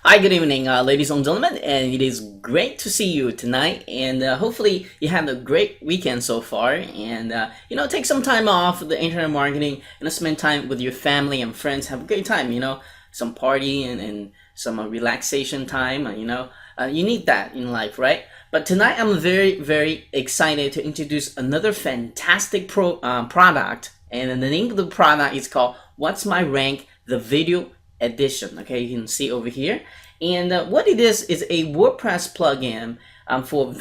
Hi, good evening, ladies and gentlemen, and it is great to see you tonight. And hopefully, you had a great weekend so far. And take some time off the internet marketing and spend time with your family and friends. Have a great time. Some party and some relaxation time. You need that in life, right? But tonight, I'm very, very excited to introduce another fantastic product. And the name of the product is called "What's My Rank?" The video edition. Okay, you can see over here, and what it is a WordPress plugin for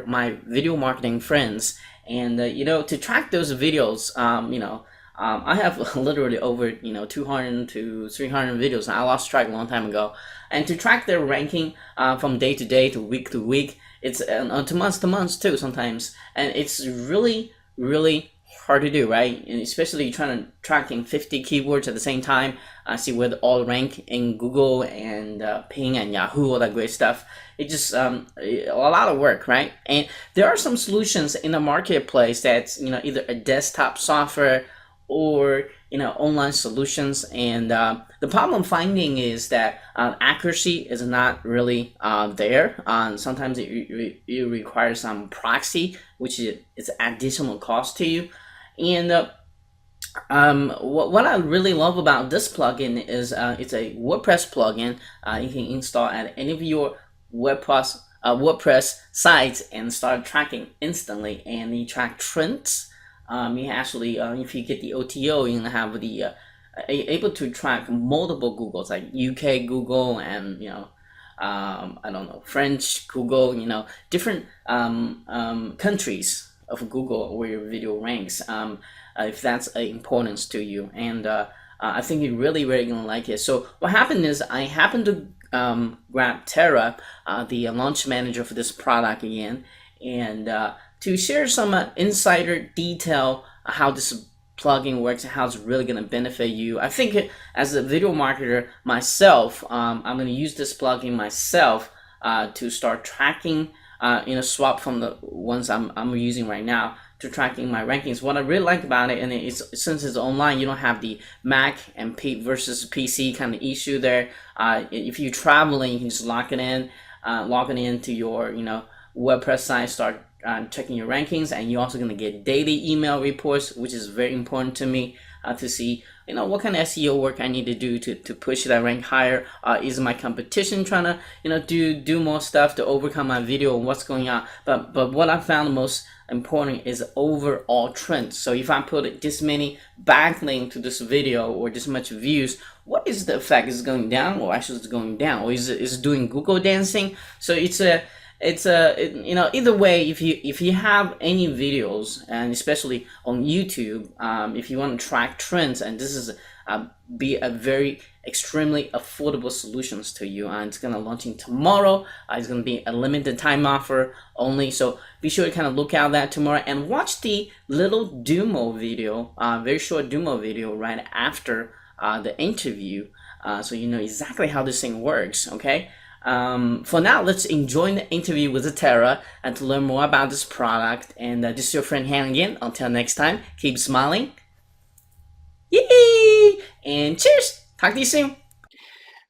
my video marketing friends. And to track those videos, I have literally over 200 to 300 videos. I lost track a long time ago, and to track their ranking from day to day to week, it's to month too sometimes, and it's really hard to do, right? And especially trying to tracking 50 keywords at the same time. I see where they all rank in Google and Bing and Yahoo, all that great stuff. It's just a lot of work, right? And there are some solutions in the marketplace that's either a desktop software or online solutions. And the problem I'm finding is that accuracy is not really there. Sometimes it requires some proxy, which is additional cost to you. And what I really love about this plugin is it's a WordPress plugin. You can install at any of your WordPress sites and start tracking instantly. And you track trends. You actually, if you get the OTO, you can have the able to track multiple Googles, like UK Google and I don't know, French Google, different countries of Google where your video ranks, if that's an importance to you. And I think you're really gonna like it. So what happened is I happened to grab Tara, the launch manager for this product again, and to share some insider detail how this plugin works and how it's really going to benefit you. I think as a video marketer myself, I'm going to use this plugin myself to start tracking, swap from the ones I'm using right now to tracking my rankings. What I really like about it, and since it's online, you don't have the Mac and P versus PC kind of issue there. If you're traveling, you can just log it into your WordPress site, start checking your rankings, and you're also going to get daily email reports, which is very important to me to see what kind of SEO work I need to do to push that rank higher. Is my competition trying to do more stuff to overcome my video and what's going on? But what I found the most important is overall trends. So if I put this many backlink to this video or this much views, what is the effect? Is it going down, or actually it's going down, or is it doing Google dancing? So either way, if you have any videos, and especially on YouTube, if you want to track trends, and this is be a very extremely affordable solutions to you, and it's gonna launching tomorrow. It's gonna be a limited time offer only, so be sure to kind of look out that tomorrow and watch the little demo video, very short demo video right after the interview, so you know exactly how this thing works. Okay. For now, let's enjoy the interview with Tara and to learn more about this product. And this is your friend Han again. Until next time, keep smiling. Yay! And cheers! Talk to you soon.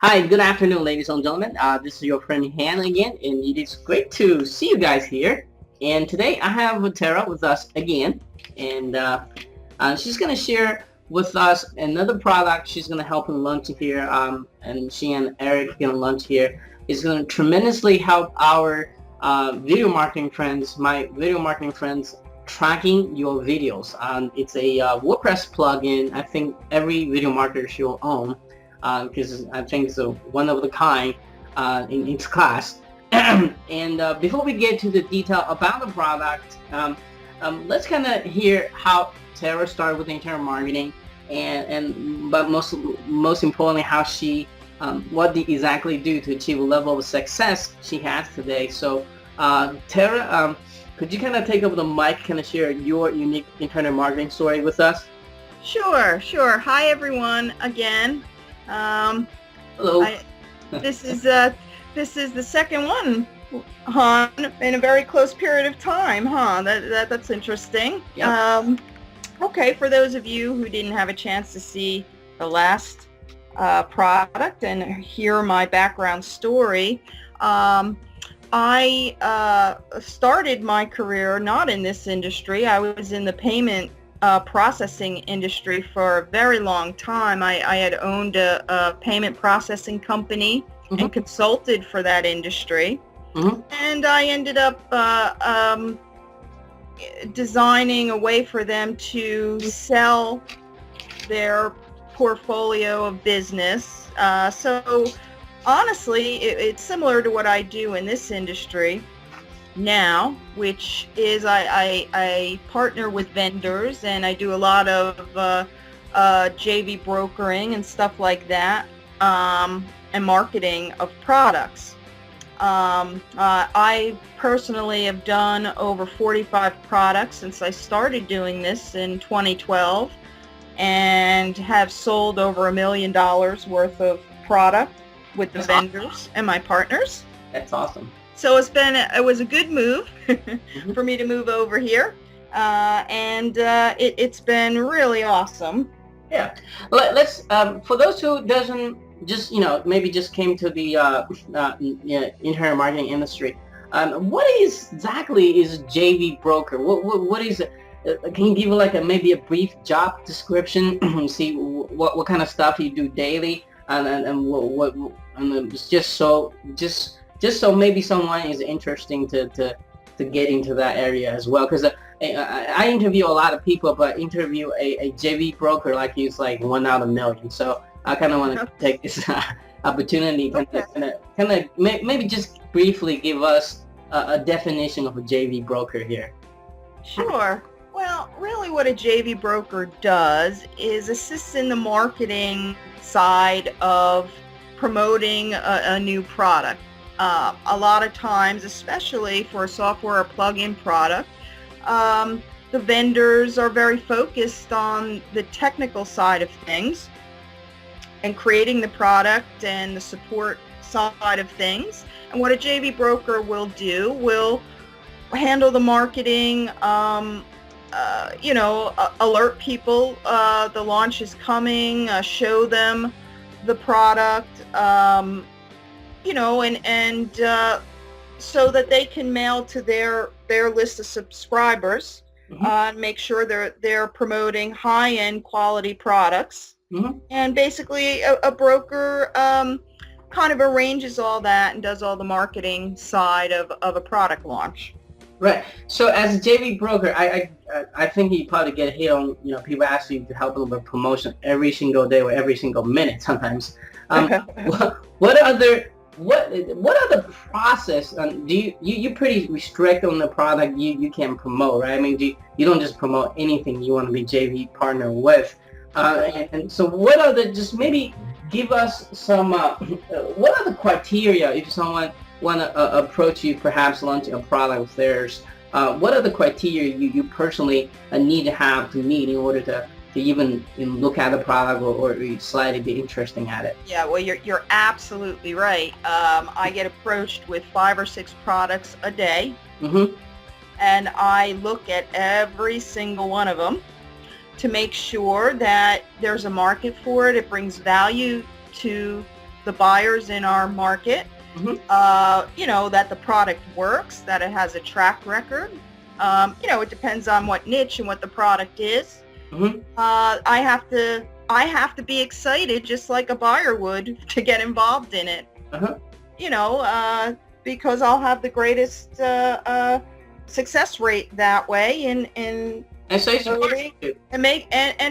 Hi, good afternoon, ladies and gentlemen. This is your friend Han again, and it is great to see you guys here. And today I have Tara with us again, and she's going to share with us another product. She's going to help him launch here, and she and Eric are going to launch here. Is going to tremendously help our video marketing friends, my video marketing friends, tracking your videos. It's a WordPress plugin. I think every video marketer should own, because I think it's one of the kind in its class. And before we get to the detail about the product, let's kind of hear how Tara started with internet marketing, but most importantly, how she what they exactly do to achieve a level of success she has today. So Tara, could you kind of take over the mic, kind of share your unique internet marketing story with us? Sure. Hi everyone again. Hello. This is the second one, huh? In a very close period of time, huh? That's interesting. Yep. Okay, for those of you who didn't have a chance to see the last product and hear my background story, I started my career not in this industry. I was in the payment processing industry for a very long time. I had owned a payment processing company and consulted for that industry. And I ended up designing a way for them to sell their portfolio of business. So honestly, it's similar to what I do in this industry now, which is I partner with vendors and I do a lot of JV brokering and stuff like that, and marketing of products. I personally have done over 45 products since I started doing this in 2012 and have sold over $1 million worth of product with the vendors and my partners. That's awesome. So it was a good move for me to move over here, and it's been really awesome. Yeah. Let's for those who doesn't just maybe just came to the internet marketing industry. What exactly is JV broker? What is it? Can you give like maybe a brief job description? See what kind of stuff you do daily, and what just so maybe someone is interesting to get into that area as well, because I interview a lot of people, but interview a JV broker like you is like 1 out of 1,000,000. So I kind of want to take this opportunity, maybe just briefly give us a definition of a JV broker here. Sure. Well, really what a JV broker does is assists in the marketing side of promoting a new product. A lot of times, especially for a software or plugin product, the vendors are very focused on the technical side of things and creating the product and the support side of things. And what a JV broker will do will handle the marketing, alert people the launch is coming, show them the product, so that they can mail to their list of subscribers, make sure they're promoting high-end quality products. And basically a broker kind of arranges all that and does all the marketing side of a product launch. Right. So as a JV broker, I think you probably get hit on, people ask you to help them with promotion every single day or every single minute sometimes. What other process do you pretty restrict on the product you can promote, right? I mean, you don't just promote anything you want to be JV partner with. And so what are just maybe give us some, what are the criteria if someone want to approach you, perhaps launching a product of theirs? What are the criteria you personally need to have to meet in order to even look at the product or slightly be interested at it? Yeah, well, you're absolutely right. I get approached with 5 or 6 products a day, and I look at every single one of them to make sure that there's a market for it. It brings value to the buyers in our market. That the product works, that it has a track record. It depends on what niche and what the product is. I have to be excited just like a buyer would to get involved in it. Because I'll have the greatest success rate that way and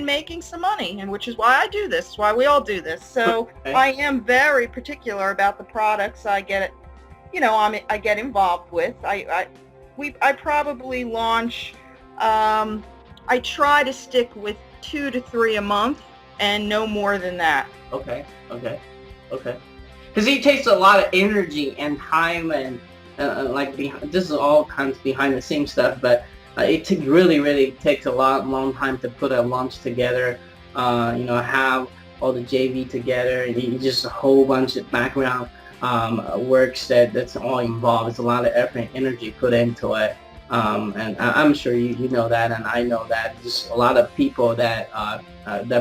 making some money, and which is why I do this, why we all do this. So I am very particular about the products I get I get involved with. I probably launch, I try to stick with 2 to 3 a month and no more than that. Okay. Because it takes a lot of energy and time and this is all kinds of behind the scenes stuff, but it really takes a long time to put a launch together, have all the JV together, and just a whole bunch of background works that's all involved. It's a lot of effort and energy put into it, and I'm sure you know that, and I know that. Just a lot of people that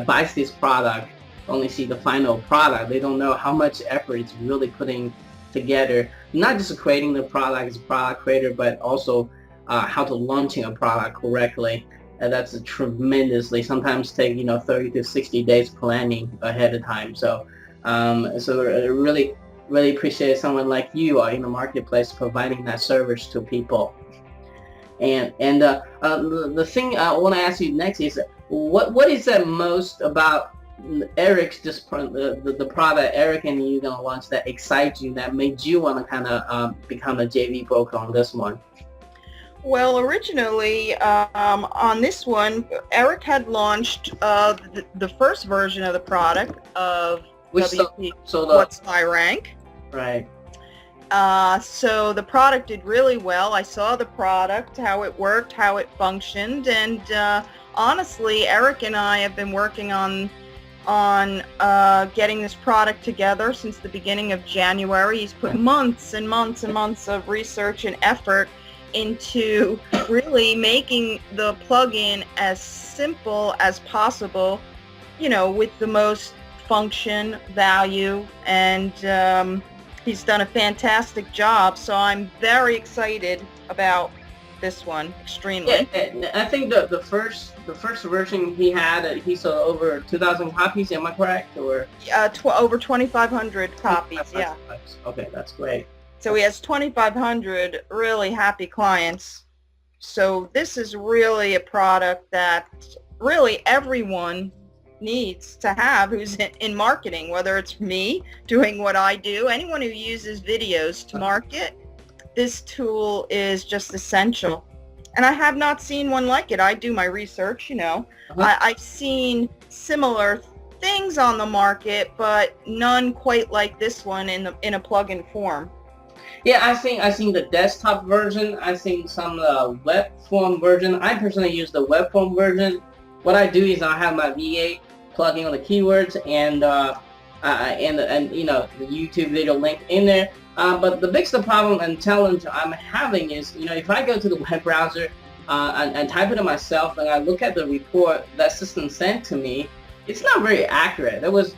buys this product only see the final product. They don't know how much effort it's really putting together, not just creating the product as a product creator, but also how to launching a product correctly. And that's a tremendously, sometimes take 30 to 60 days planning ahead of time. So really appreciate someone like you in the marketplace providing that service to people. And the thing I want to ask you next is what is that most about Eric's the product Eric and you gonna launch that excites you, that made you want to kind of become a JV broker on this one? Well, originally on this one, Eric had launched the first version of the product of WP What's My Rank. Right. So the product did really well. I saw the product, how it worked, how it functioned, and honestly, Eric and I have been working on getting this product together since the beginning of January. He's put months and months and months of research and effort into really making the plugin as simple as possible, with the most function, value, and he's done a fantastic job. So I'm very excited about this one, extremely. Yeah, I think the first version he had, he sold over 2,000 copies. Am I correct? Or over 2,500 copies. Yeah. Okay, that's great. So he has 2,500 really happy clients. So this is really a product that really everyone needs to have who's in marketing, whether it's me doing what I do, anyone who uses videos to market. This tool is just essential. And I have not seen one like it. I do my research, I've seen similar things on the market, but none quite like this one in a plugin form. Yeah, I've seen the desktop version. I've seen some web form version. I personally use the web form version. What I do is I have my VA plugin on the keywords and the YouTube video link in there. But the biggest problem and challenge I'm having is, if I go to the web browser and type it in myself and I look at the report that system sent to me, it's not very accurate. I was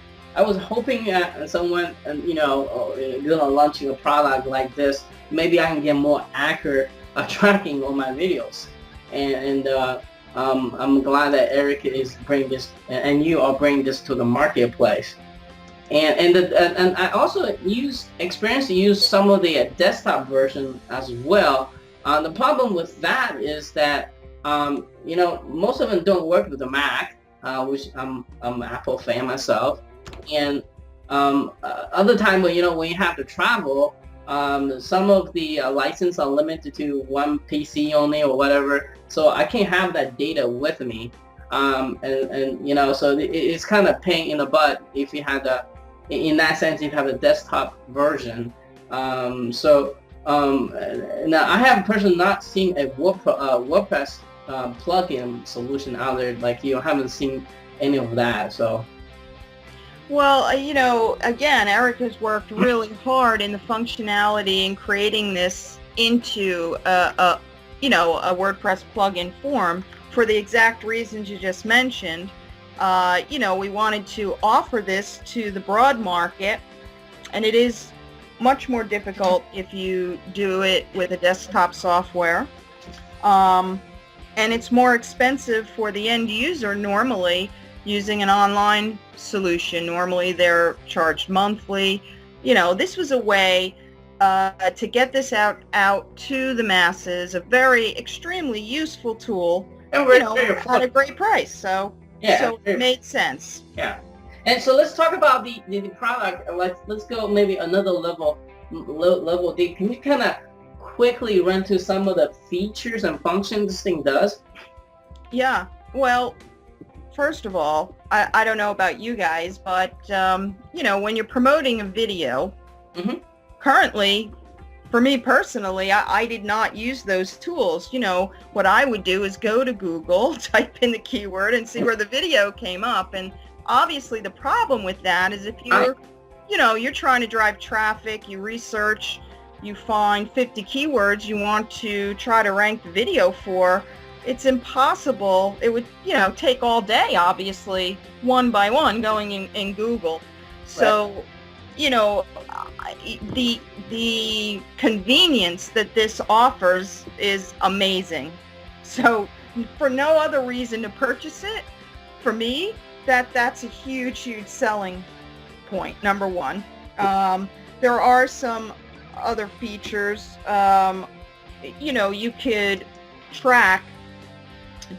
hoping someone, launching a product like this, maybe I can get more accurate tracking on my videos. And I'm glad that Eric is bringing this, and you are bringing this to the marketplace. And I also experienced to use some of the desktop version as well. The problem with that is that most of them don't work with the Mac, which I'm an Apple fan myself. And other time when you have to travel, some of the license are limited to one PC only or whatever, so I can't have that data with me. So it's kind of pain in the butt if you have in that sense, you have a desktop version. Now I have personally not seen a WordPress plugin solution out there like you. Haven't seen any of that, so. Well, again, Eric has worked really hard in the functionality and creating this into a WordPress plugin form for the exact reasons you just mentioned. We wanted to offer this to the broad market, and it is much more difficult if you do it with a desktop software. And it's more expensive for the end user normally using an online solution. Normally they're charged monthly. This was a way to get this out to the masses, a very extremely useful tool, at a great price. So it made sense. Yeah. And so let's talk about the product. Let's go maybe another level deep. Can you kind of quickly run through some of the features and functions this thing does? Yeah. Well, first of all, I don't know about you guys, but when you're promoting a video, currently, for me personally, I did not use those tools. What I would do is go to Google, type in the keyword, and see where the video came up. And obviously, the problem with that is if you're trying to drive traffic, you research, you find 50 keywords you want to try to rank the video for. it's impossible. It would, take all day, obviously, one by one, going in Google. So, Right. The convenience that this offers is amazing. So, for no other reason to purchase it, for me, that's a huge selling point, number one. There are some other features. You could track,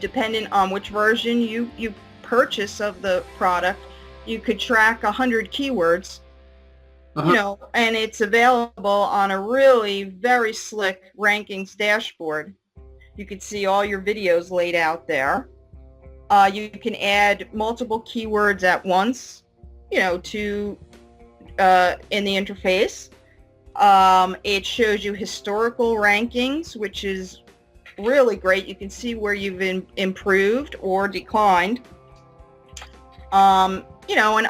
depending on which version you purchase of the product, you could track 100 keywords, and it's available on a really very slick rankings dashboard. You can see all your videos laid out there. You can add multiple keywords at once, to in the interface. It shows you historical rankings, which is really great. You can see where you've improved or declined. And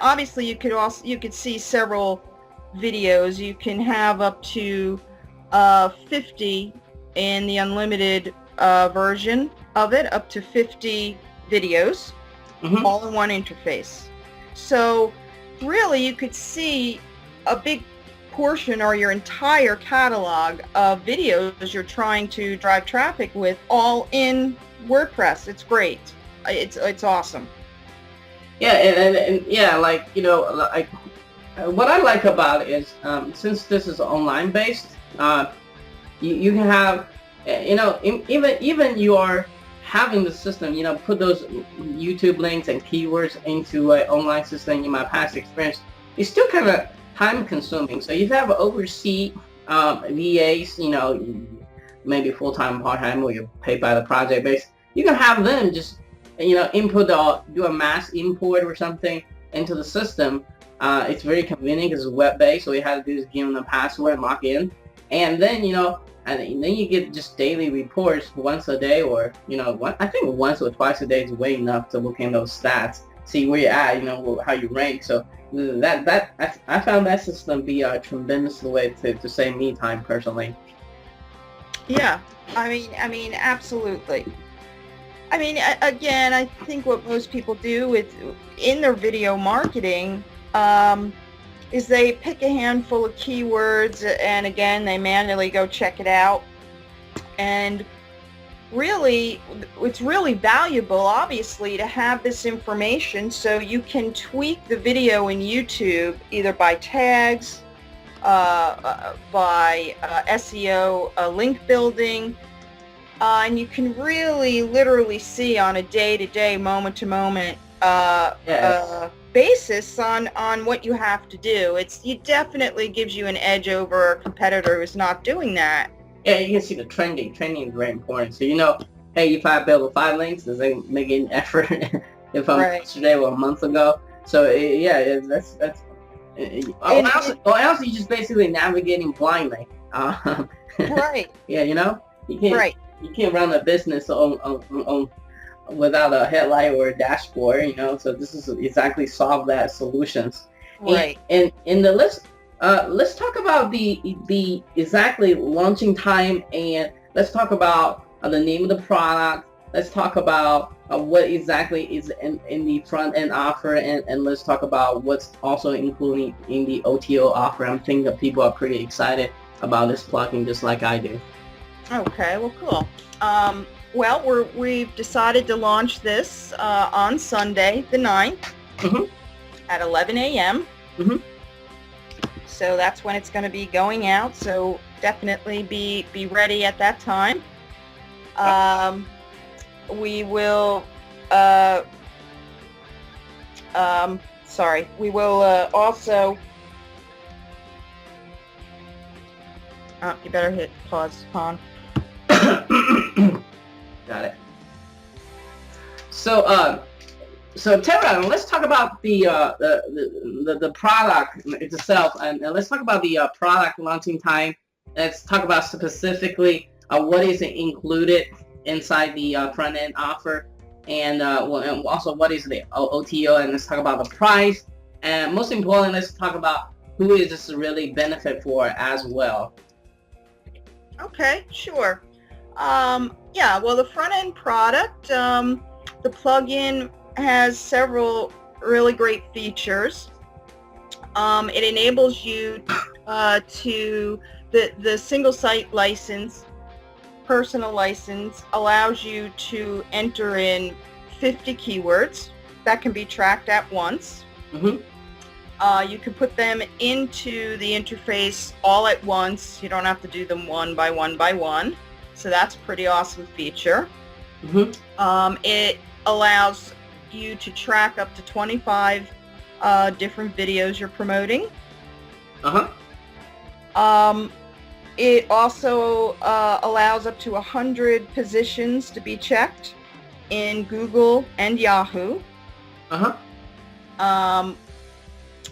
obviously you could see several videos. You can have up to 50 in the unlimited version of it, up to 50 videos, all in one interface. So really you could see a big portion or your entire catalog of videos you're trying to drive traffic with, all in WordPress. It's great. It's awesome. Yeah, and yeah, like, what I like about it is, since this is online based, you can have, even you are having the system, put those YouTube links and keywords into an online system. In my past experience, it's still kind of time consuming. So if you have overseas VAs, maybe full-time, part-time, or you're paid by the project base, you can have them just, input or do a mass import or something into the system. It's very convenient because it's web-based, so all you have to do is give them a password, log in, and then, and then you get just daily reports once a day, or, I think once or twice a day is way enough to look in those stats, see where you're at, how you rank. So I found that system be a tremendous way to save me time personally. Yeah, I mean, absolutely. I mean, again, I think what most people do in their video marketing is they pick a handful of keywords, and again, they manually go check it out. And really, it's really valuable, obviously, to have this information so you can tweak the video in YouTube, either by tags, by SEO, link building, and you can really literally see on a day-to-day, moment-to-moment basis on what you have to do. It definitely gives you an edge over a competitor who's not doing that. Yeah, you can see the trending. Trending is very important. So hey, if I build 5 links, does it make an effort if I'm yesterday or a month ago? So that's or else you're just basically navigating blindly. Right. Yeah, you can't. Right. You can't run a business on without a headlight or a dashboard, So this is exactly solve that solutions. Right. And in the list, let's talk about the exactly launching time, and let's talk about the name of the product. Let's talk about what exactly is in the front end offer, and let's talk about what's also including in the OTO offer. I'm thinking that people are pretty excited about this plugin, just like I do. Okay, well, cool. Well, we've decided to launch this on Sunday, the 9th, at 11 a.m. So that's when it's going to be going out. So definitely be ready at that time. We will. We will also. You better hit pause, Han. Got it. So Tara, let's talk about the product itself, and let's talk about the product launching time. Let's talk about specifically what is included inside the front end offer, and also what is the OTO, and let's talk about the price, and most importantly, let's talk about who is this really benefit for as well. Okay, sure. Yeah, well, the front-end product, the plugin has several really great features. It enables you to, the single site license, personal license, allows you to enter in 50 keywords that can be tracked at once. You can put them into the interface all at once. You don't have to do them one by one by one. So that's a pretty awesome feature. It allows you to track up to 25 different videos you're promoting. It also allows up to 100 positions to be checked in Google and Yahoo.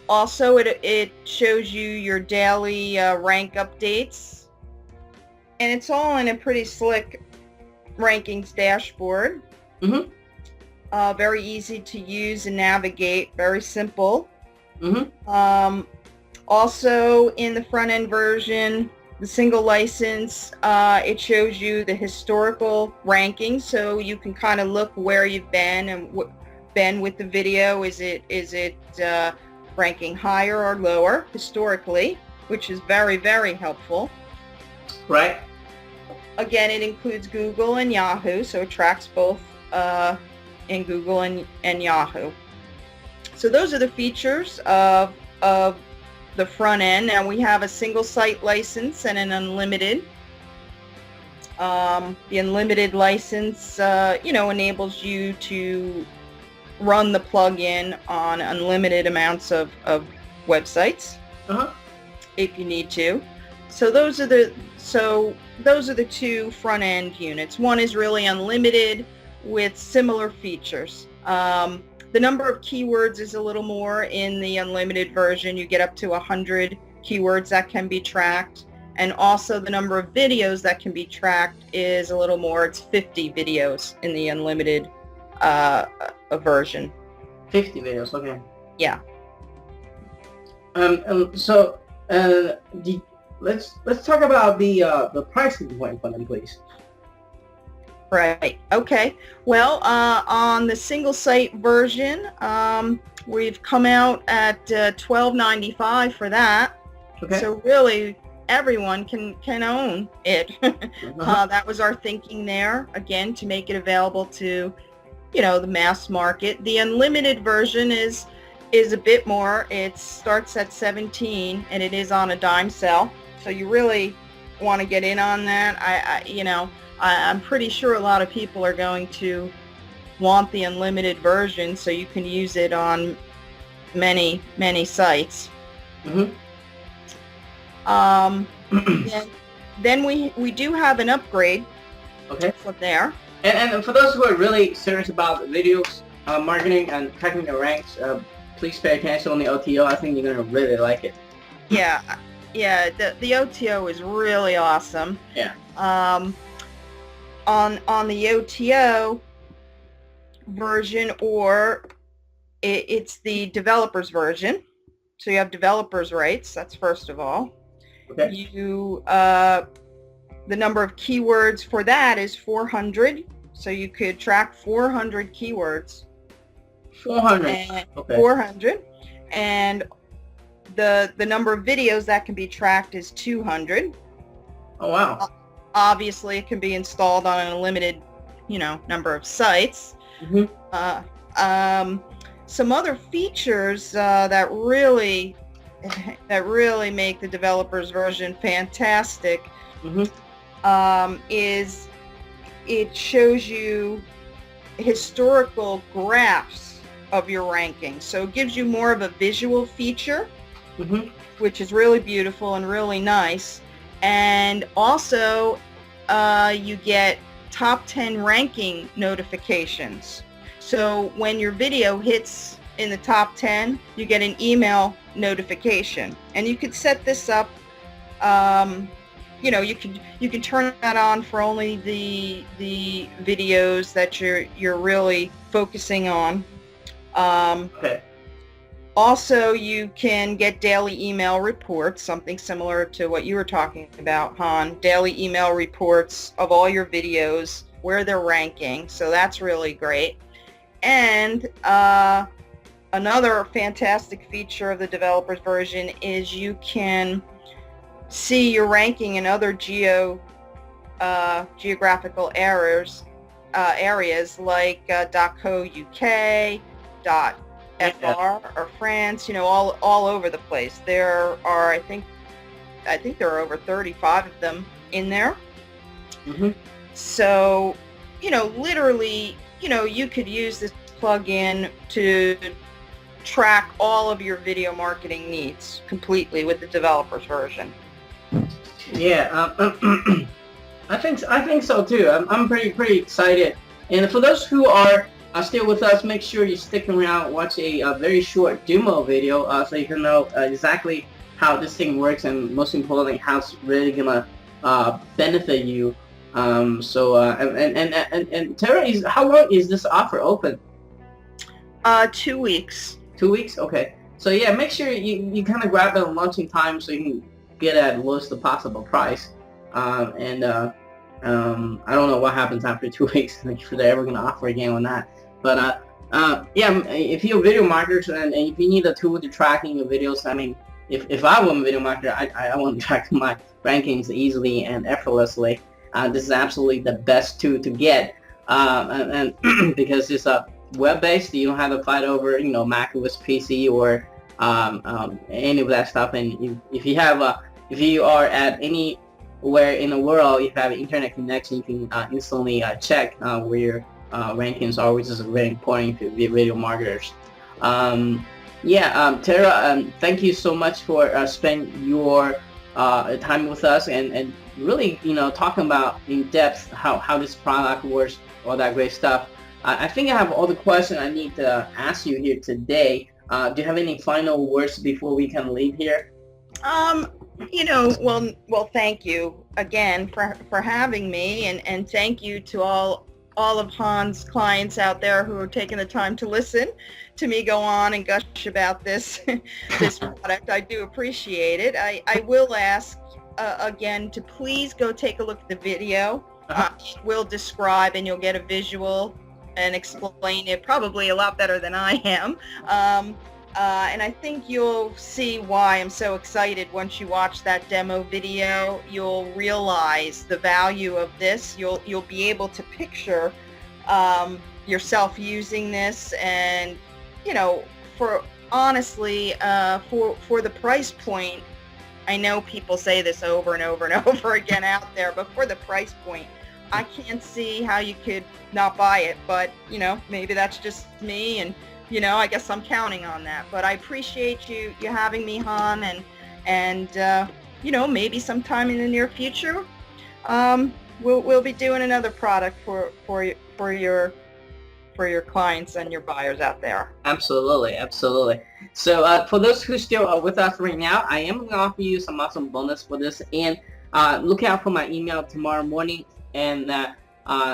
Also, it shows you your daily rank updates, and it's all in a pretty slick rankings dashboard. Very easy to use and navigate, very simple. Also, in the front-end version, the single license, it shows you the historical rankings, so you can kind of look where you've been and been with the video. Is it ranking higher or lower historically, which is very, very helpful. Right. Again, it includes Google and Yahoo, so it tracks both in Google and Yahoo. So those are the features of the front end. Now we have a single site license and an unlimited. The unlimited license, enables you to run the plugin on unlimited amounts of websites if you need to. So those are the two front end units. One is really unlimited with similar features. The number of keywords is a little more in the unlimited version. You get up to 100 keywords that can be tracked, and also the number of videos that can be tracked is a little more. It's 50 videos in the unlimited version. 50 videos, okay. Yeah. Let's talk about the pricing point for them, please. Right. Okay. Well, on the single site version, we've come out at $12.95 for that. Okay. So really, everyone can own it. That was our thinking there. Again, to make it available to, the mass market. The unlimited version is a bit more. It starts at $17, and it is on a dime sale. So you really want to get in on that. I'm pretty sure a lot of people are going to want the unlimited version, so you can use it on many, many sites. Then we do have an upgrade. Okay. From there. And for those who are really serious about videos, marketing and tracking their ranks, please pay attention on the OTO. I think you're gonna really like it. Yeah. The OTO is really awesome. Yeah. On the OTO version, or it's the developers version. So you have developers rights. That's first of all. Okay. The number of keywords for that is 400. So you could track 400 keywords. 400. Okay. 400. And the number of videos that can be tracked is 200. Oh wow. Obviously, it can be installed on an unlimited, number of sites. Some other features that really make the developers version fantastic is it shows you historical graphs of your ranking. So it gives you more of a visual feature, which is really beautiful and really nice. And also, you get top 10 ranking notifications. So when your video hits in the top 10, you get an email notification. And you could set this up, you can turn that on for only the videos that you're really focusing on. Okay. Also, you can get daily email reports, something similar to what you were talking about, Han. Daily email reports of all your videos, where they're ranking. So that's really great. And another fantastic feature of the developers version is you can see your ranking in other geographical areas like .co UK, .fr or France, all over the place. There are, I think there are over 35 of them in there. Mm-hmm. So, literally, you could use this plugin to track all of your video marketing needs completely with the developers version. Yeah, I think so too. I'm pretty excited. And for those who are still with us, make sure you stick around, watch a very short demo video so you can know exactly how this thing works, and most importantly, how it's really gonna benefit you. And Tara, how long is this offer open? 2 weeks. 2 weeks? Okay. So yeah, make sure you kind of grab it at launching time so you can get at lowest possible price. I don't know what happens after 2 weeks, if they're ever going to offer again on that. But yeah, if you're a video marketer and if you need a tool to tracking your videos, I mean, if I were a video marketer, I want to track my rankings easily and effortlessly. This is absolutely the best tool to get, and because it's web-based, you don't have to fight over Mac OS PC or any of that stuff. And if you are at anywhere in the world, if you have an internet connection, you can instantly check where your rankings are, which is very important for video marketers. Tara, thank you so much for spending your time with us and really talking about in depth how this product works, all that great stuff. I think I have all the questions I need to ask you here today. Do you have any final words before we can leave here? Well, thank you again for having me, and thank you to all of Han's clients out there who are taking the time to listen to me go on and gush about this product. I do appreciate it. I will ask again to please go take a look at the video. We'll describe and you'll get a visual and explain it probably a lot better than I am. And I think you'll see why I'm so excited once you watch that demo video. You'll realize the value of this. You'll be able to picture yourself using this, and for honestly, for the price point, I know people say this over and over and over again out there, but for the price point, I can't see how you could not buy it. But maybe that's just me, and I guess I'm counting on that. But I appreciate you having me, Han, and maybe sometime in the near future, we'll be doing another product for your clients and your buyers out there. Absolutely. So for those who still are with us right now, I am going to offer you some awesome bonus for this, and look out for my email tomorrow morning, and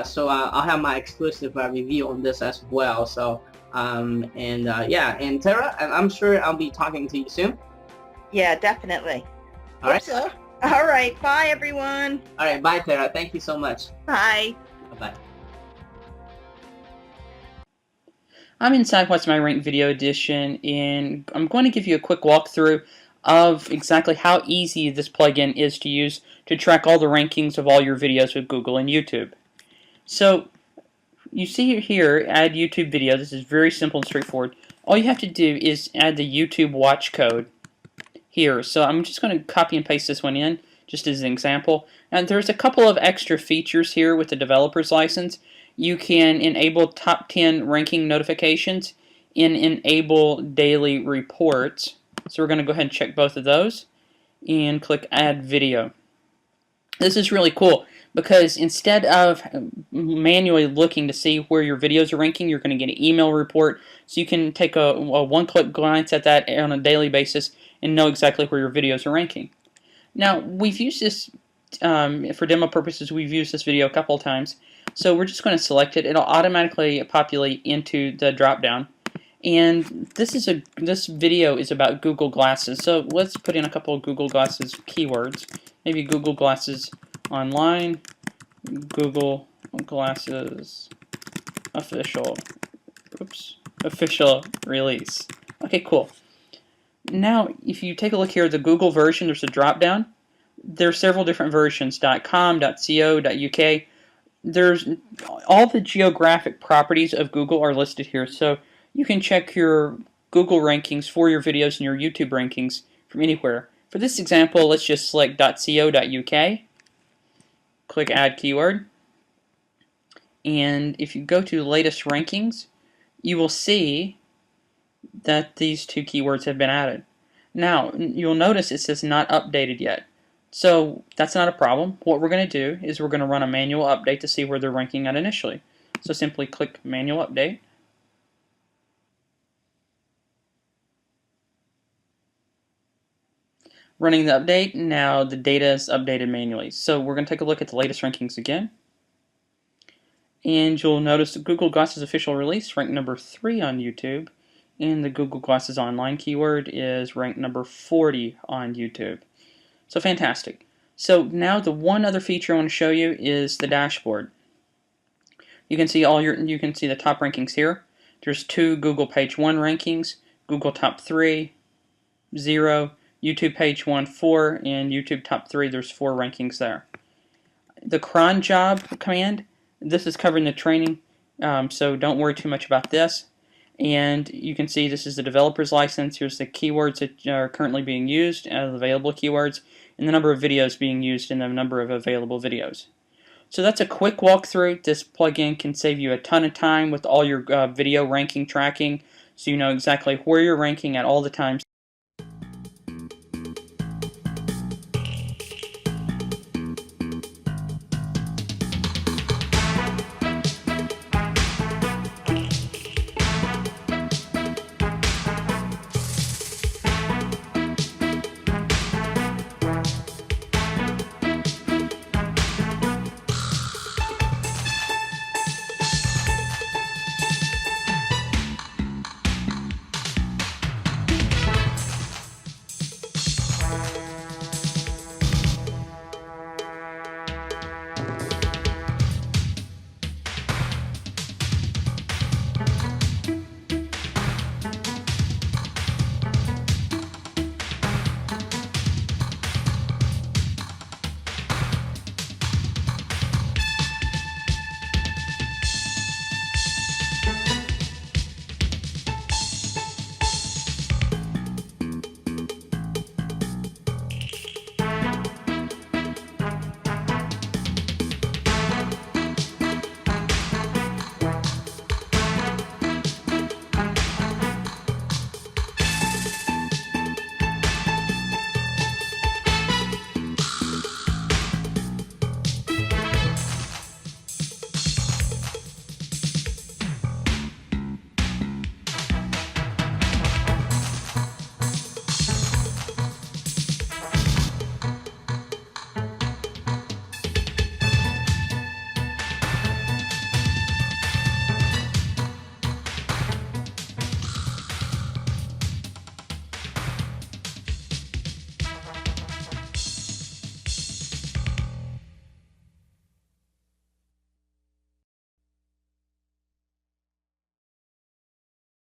so I'll have my exclusive review on this as well. So and Tara, and I'm sure I'll be talking to you soon. Yeah, definitely. All right. So, all right. Bye, everyone. All right. Bye, Tara. Thank you so much. Bye. Bye. I'm inside What's My Rank Video Edition, and I'm going to give you a quick walkthrough of exactly how easy this plugin is to use to track all the rankings of all your videos with Google and YouTube. So you see here, add YouTube video. This is very simple and straightforward. All you have to do is add the YouTube watch code here. So I'm just going to copy and paste this one in, just as an example. And there's a couple of extra features here with the developer's license. You can enable top 10 ranking notifications and enable daily reports. So we're going to go ahead and check both of those and click Add Video. This is really cool because instead of manually looking to see where your videos are ranking, you're going to get an email report, so you can take a one-click glance at that on a daily basis and know exactly where your videos are ranking. Now, we've used this for demo purposes. We've used this video a couple of times, so we're just going to select it. It'll automatically populate into the drop-down, And this video is about Google Glasses. So let's put in a couple of Google Glasses keywords. Maybe Google Glasses online, Google Glasses official release. Okay, cool. Now, if you take a look here, the Google version, there's a drop down. There are several different versions, .com, .co, .uk. There's all the geographic properties of Google are listed here, so you can check your Google rankings for your videos and your YouTube rankings from anywhere. For this example, let's just select .co.uk, click Add Keyword, and if you go to Latest Rankings, you will see that these two keywords have been added. Now, you'll notice it says not updated yet. So that's not a problem. What we're going to do is we're going to run a manual update to see where they're ranking at initially. So simply click Manual Update. Running the update, now the data is updated manually. So we're going to take a look at the latest rankings again. And you'll notice the Google Glasses official release ranked number 3 on YouTube. And the Google Glasses Online keyword is ranked number 40 on YouTube. So fantastic. So now the one other feature I want to show you is the dashboard. You can see the top rankings here. There's 2 Google Page 1 rankings, Google Top 3, 0, YouTube Page 1, 4, and YouTube Top 3, there's 4 rankings there. The cron job command, this is covering the training, so don't worry too much about this. And you can see this is the developer's license. Here's the keywords that are currently being used, available keywords, and the number of videos being used and the number of available videos. So that's a quick walkthrough. This plugin can save you a ton of time with all your video ranking tracking, so you know exactly where you're ranking at all the times.